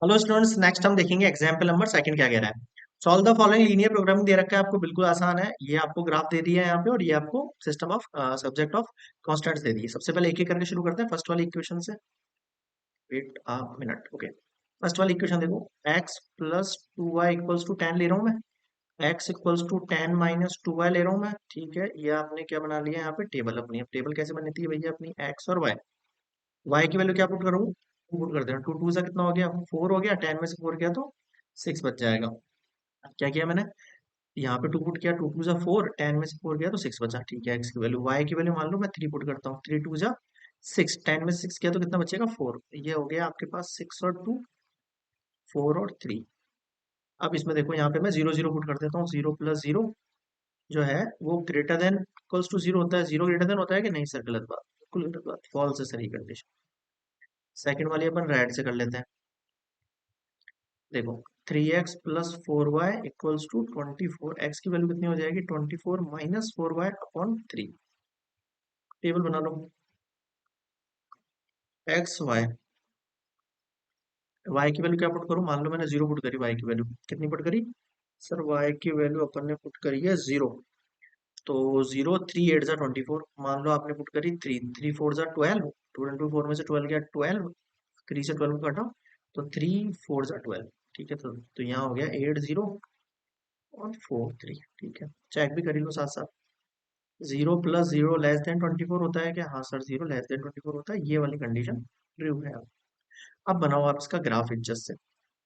Hello students, next हम देखेंगे example number second क्या कह रहा है। Solve the following linear programming दे रखा है आपको, बिल्कुल आसान है। ये आपको ग्राफ दे दिया है यहाँ पे, और ये आपको system of subject of constants दे दी है। सबसे पहले एक एक करके शुरू करते हैं फर्स्ट वाली इक्वेशन से। Wait a minute, okay. First वाली इक्वेशन देखो, x plus two y equals to 10 ले रहा हूँ मैं। x equals to 10 minus two y ले रहा हूँ मैं, ठीक है। ये आपने क्या बना लिया यहाँ पे, टेबल अपनी। अब टेबल कैसे बनती है भैया अपनी, x और y की वैल्यू क्या पुट करूँ, टू पुट कर देना। टू टू से कितना हो गया, फोर हो गया। 10 में से फोर गया तो सिक्स बच जाएगा। क्या किया मैंने, यहाँ पे टू पुट किया, टू टू जा फोर, 10 में से फोर गया तो सिक्स बचा, ठीक है। एक्स की वैल्यू, वाई की वैल्यू मान लो मैं थ्री पुट करता हूँ, थ्री टू जा सिक्स, 10 में से सिक्स किया तो कितना बचेगा, फोर। ये हो गया आपके पास सिक्स और टू, फोर और थ्री। अब इसमें देखो, यहाँ पे मैं जीरो जीरो पुट कर देता हूँ। जीरो प्लस जीरो जो है वो greater than equals to zero होता है। जीरो ग्रेटर देन होता है कि नहीं सर, गलत बात, बिल्कुल गलत बात, फॉल्स है सर ये कंडीशन। सेकंड वाली अपन रेड से कर लेते हैं। देखो, three x plus four y equals to 24। X की वैल्यू कितनी हो जाएगी, 24 minus four y upon three. Table बना लो। एक्स वाई, वाई की वैल्यू क्या पुट करूं, मान लो मैंने जीरो पुट करी। वाई की वैल्यू कितनी पुट करी सर, वाई की वैल्यू अपन ने पुट करी है जीरो। तो जीरो, थ्री एट जा 24, मान लो आपने पुट करी थ्री, थ्री फोर जा 12, टू इंटू फोर में से 12 गया 12, थ्री से 12 काटा तो थ्री फोर जा 12, ठीक है। तो यहाँ हो गया एट जीरो और फोर थ्री, ठीक है। चेक भी करी लो साथ साथ। Zero plus zero less than 24 होता है क्या, हाँ सर, जीरो लेस देन 24 होता है। ये वाली कंडीशन ट्रू है। अब बनाओ आप इसका ग्राफ इज्जत से।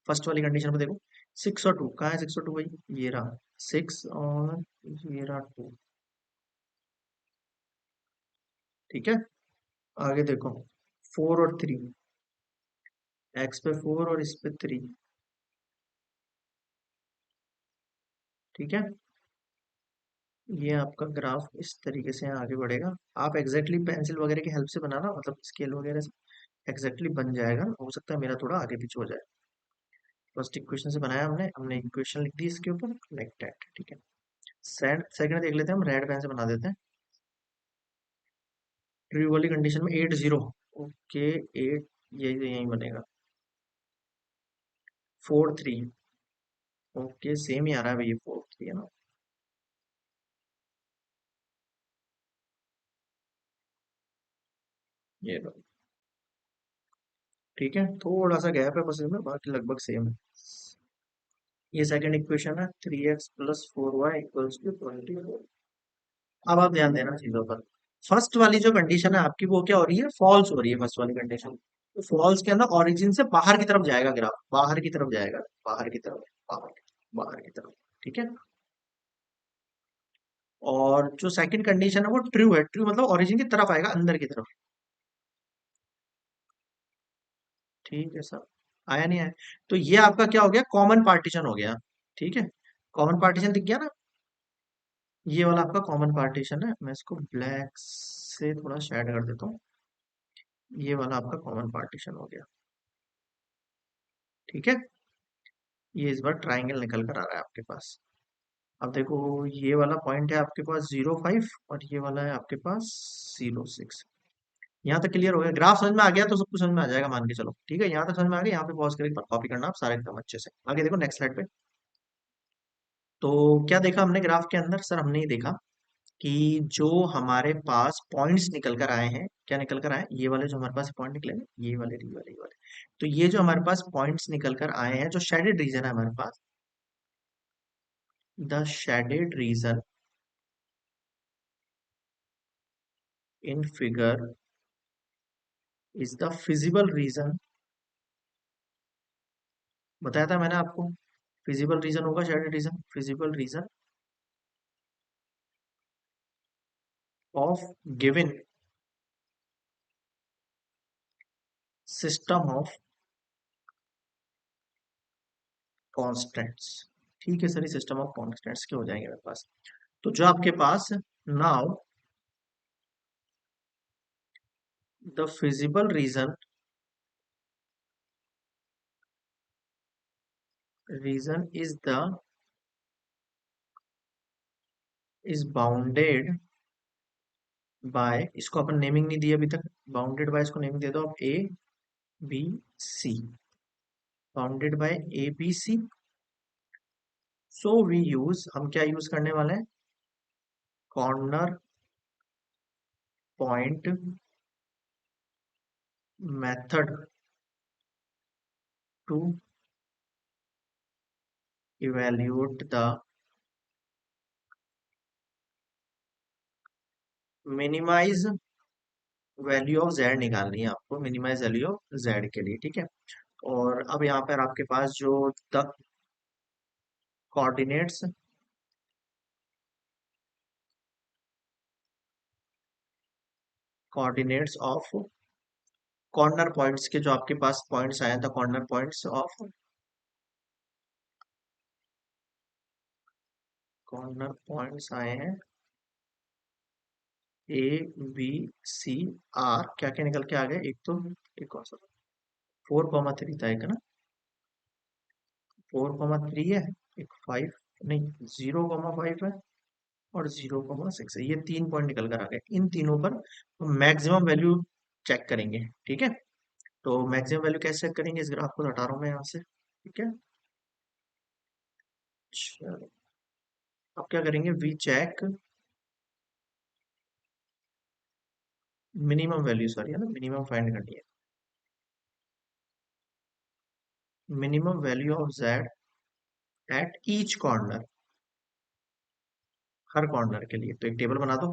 फर्स्ट वाली कंडीशन में देखो, सिक्स और टू, कहाँ है सिक्स और टू भाई, ये रहा सिक्स और ये रहा टू, ठीक है। आगे देखो, फोर और थ्री, एक्स पे फोर और इस पे थ्री, ठीक है। ये आपका ग्राफ इस तरीके से आगे बढ़ेगा। आप एग्जैक्टली पेंसिल वगैरह की हेल्प से बनाना, मतलब स्केल वगैरह से एग्जैक्टली बन जाएगा। हो सकता है मेरा थोड़ा आगे पीछे हो जाए। फर्स्ट इक्वेशन से बनाया हमने हमने इक्वेशन लिख दी इसके ऊपर, लाइक दैट, ठीक है। सेकंड देख लेते हैं, हम रेड पेन से बना देते हैं। ट्रू वाली कंडीशन में एट जीरो, ओके, एट, यही यही बनेगा। फोर थ्री, ओके, सेम ही आ रहा है भैया, फोर थ्री है ना। ये लो, ठीक है, थोड़ा सा गैप है बस इसमें, बाकी लगभग सेम है। ये सेकंड इक्वेशन है, three x plus four y equals to 24। अब आप ध्यान देना चीजों पर। फर्स्ट वाली जो कंडीशन है आपकी, वो क्या हो रही है, फॉल्स हो रही है फर्स्ट वाली कंडीशन। तो फॉल्स के अंदर ओरिजिन से बाहर की तरफ जाएगा ग्राफ, बाहर की तरफ जाएगा, बाहर की तरफ, बाहर, बाहर की तरफ, ठीक है। और जो सेकंड कंडीशन है वो ट्रू है, ट्रू मतलब ओरिजिन की तरफ आएगा, अंदर की तरफ, ठीक है सर। आया नहीं आया, तो ये आपका क्या हो गया, कॉमन पार्टीशन हो गया, ठीक है। कॉमन पार्टीशन दिख गया ना, ये वाला आपका कॉमन पार्टीशन है। मैं इसको ब्लैक से थोड़ा शेड कर देता हूँ। ये वाला आपका कॉमन पार्टीशन हो गया, ठीक है। ये इस बार ट्राइंगल निकल कर आ रहा है आपके पास। अब देखो, ये वाला पॉइंट है आपके पास 0 5, और ये वाला है आपके पास 0 6। यहाँ तक क्लियर हो गया, ग्राफ समझ में आ गया तो सब कुछ समझ में आ जाएगा, मान के चलो, ठीक है। यहाँ तक समझ में आ गया, यहाँ पे पॉज करके कॉपी करना आप सारे एकदम अच्छे से। आगे देखो नेक्स्ट स्लाइड पे। तो क्या देखा हमने ग्राफ के अंदर सर, हमने ये देखा कि जो हमारे पास पॉइंट्स निकल कर आए हैं, क्या निकल कर आए, ये वाले जो हमारे पास पॉइंट निकले ना, ये वाले। तो ये जो हमारे पास पॉइंट्स निकल कर आए हैं, जो शेडेड रीजन है हमारे पास, the shaded region in figure is the feasible region. बताया था मैंने आपको, फिजिबल रीजन होगा shaded region, feasible region of given system of constants, ठीक है सर। ये सिस्टम ऑफ कॉन्स्टेंट्स के हो जाएंगे मेरे पास। तो जो आपके पास, now the feasible region is bounded by, इसको अपन नेमिंग नहीं दी अभी तक, बाउंडेड बाय इसको नेमिंग दे दो आप, A B C, bounded by A B C. So we use, हम क्या यूज करने वाले हैं, corner point method to evaluate the minimize value of Z निकालनी है आपको, मिनिमाइज वैल्यू ऑफ जेड के लिए, ठीक है। और अब यहाँ पर आपके पास जो the coordinates coordinates of corner points के जो आपके पास पॉइंट्स आए थे, corner points of, corner points आए हैं ए बी सी आर, क्या क्या निकल के आ गए, एक तो एक कौन सा 4,3 था एक ना, 4,3 है, एक 5, नहीं 0,5 है, और 0,6 है, ये 3 पॉइंट निकल कर आ गए। इन तीनों पर मैक्सिमम वैल्यू चेक करेंगे, ठीक है। तो मैक्सिमम वैल्यू कैसे चेक करेंगे, इस ग्राफ को हटा रहा हूं मैं यहाँ से, ठीक है। चलो, अब क्या करेंगे, we check minimum value, sorry है ना, मिनिमम फाइंड करनी है, minimum value of z at each corner, हर कॉर्नर के लिए। तो एक टेबल बना दो,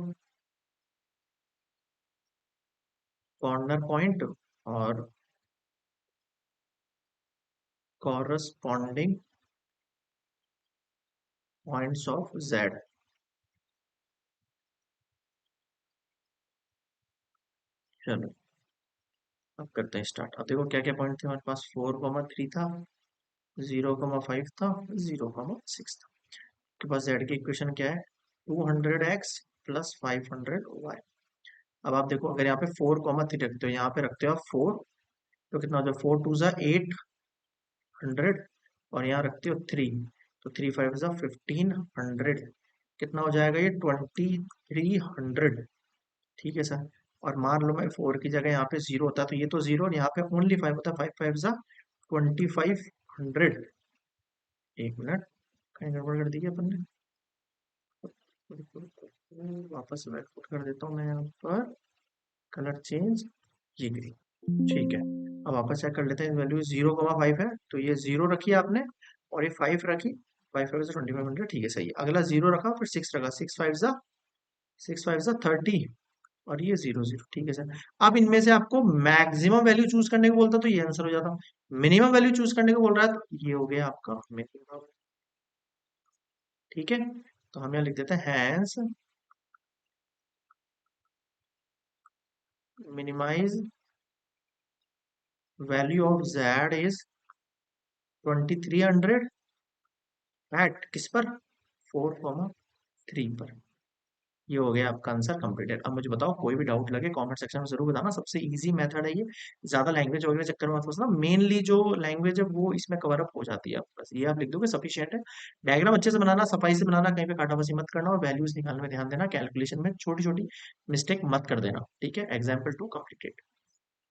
कॉर्नर पॉइंट और कॉरस्पॉन्डिंग पॉइंट्स ऑफ जेड। चलो, अब करते हैं स्टार्ट। अब देखो क्या क्या पॉइंट थे हमारे पास, 4,3 था, 0,5 था, 0,6 था। आपके पास जेड की इक्वेशन क्या है, 200x प्लस 500y। अब आप देखो, अगर यहाँ पे 4,3 रखते हो, यहाँ पे रखते हो आप 4, तो कितना हो जाए, 4 2 800, और यहाँ रखते हो 3, तो 3 5 1500, कितना हो जाएगा ये, 2,300, ठीक है सर। और मान लो मैं 4 की जगह यहाँ पे 0 होता, तो ये तो 0, और यहाँ पे ओनली 5 होता, 5 5 जा 2,500। एक मिनट, कहीं गड़बड़ कर दी क्या अपन ने, वापस बैक फुट कर देता हूँ मैं यहाँ पर, कलर चेंज, ये ग्रीन, ठीक है। अब वापस चेक कर लेते हैं, वैल्यू 0,5 है, तो ये 0 रखी आपने, और ये 5 रखी, 5 5 से 2,500, ठीक है, सही है। अगला 0 रखा, फिर 6 रखा, 6 5 जा 30, और ये 0 0, ठीक है सर। अब इनमें से आपको मैक्सिमम वैल्यू चूज करने को बोलता तो ये आंसर हो जाता, मिनिमम वैल्यू चूज करने को बोल रहा है तो ये हो गया आपका मिनिमम, ठीक है। तो हम यहाँ लिख देते हैं hence minimize value of z is 2,300 at किस पर, 4,3 पर। ये हो गया आपका आंसर कंप्लीटेड। अब मुझे बताओ, कोई भी डाउट लगे कमेंट सेक्शन में जरूर बताना, सबसे इजी मेथड है ये, ज्यादा लैंग्वेज वगैरह चक्कर में मत फंसना, मेनली जो लैंग्वेज है वो इसमें कवर अप हो जाती है, बस ये आप लिख दोगे सफिशियंट है। डायग्राम अच्छे से बनाना, सफाई से बनाना, कहीं पे काटाबाजी मत करना, और वैल्यूज निकालने में ध्यान देना, कैलकुलेशन में छोटी छोटी मिस्टेक मत कर देना, ठीक है। Example 2 completed.